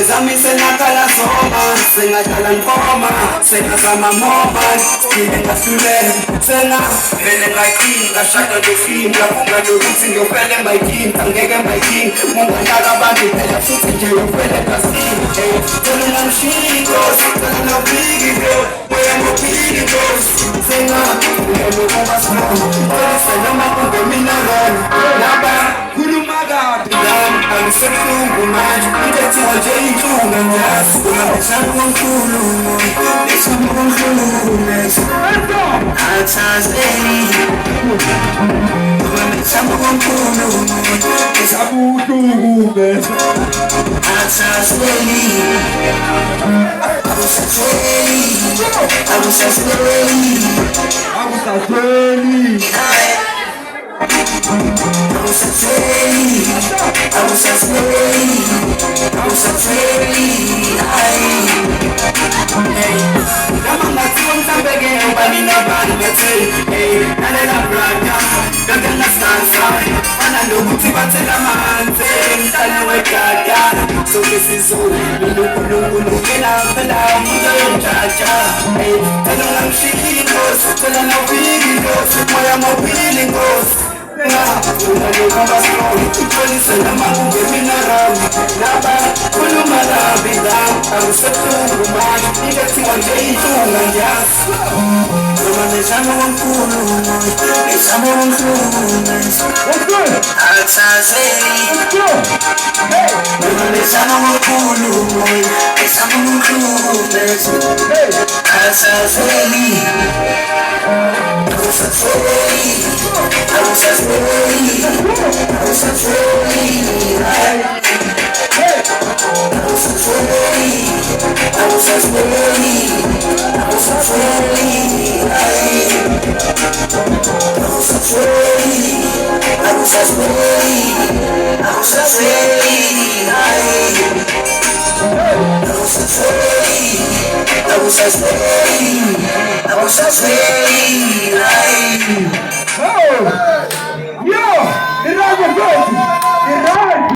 Zami senakala soma, senakala nkoma, senazama moma, kilinga sule, sena vele maikin, kashaka dokin, kafunga doruti ndio vele maikin, tangege maikin, mungu ndaga bandi pela futi ndio vele kasin, tena na mshikos, tena na bigi bro, moya mpigi bros, sena ndio mumba snow, sena makumbe minaron, naba kulumaga, I'm so cool, man. You get to a J to the last. It's a one cool, it's a one cool. At times, it's a one cool, it's a voodoo. At times, I was a trainee. I was a trainee. I was a trainee. I was a trainee, I was a trainee, I was a trainee. Hey, kama matunza mbege mbali na bani mete. Hey, nane na braga, gaga na stanza. Ana ndugu tibatela mante, mtana wekada. So this is all, nungu kena pela muda yonjaja. Hey, tano na mshikingos, tena na wigingos, moya mawilingos. Yo, it all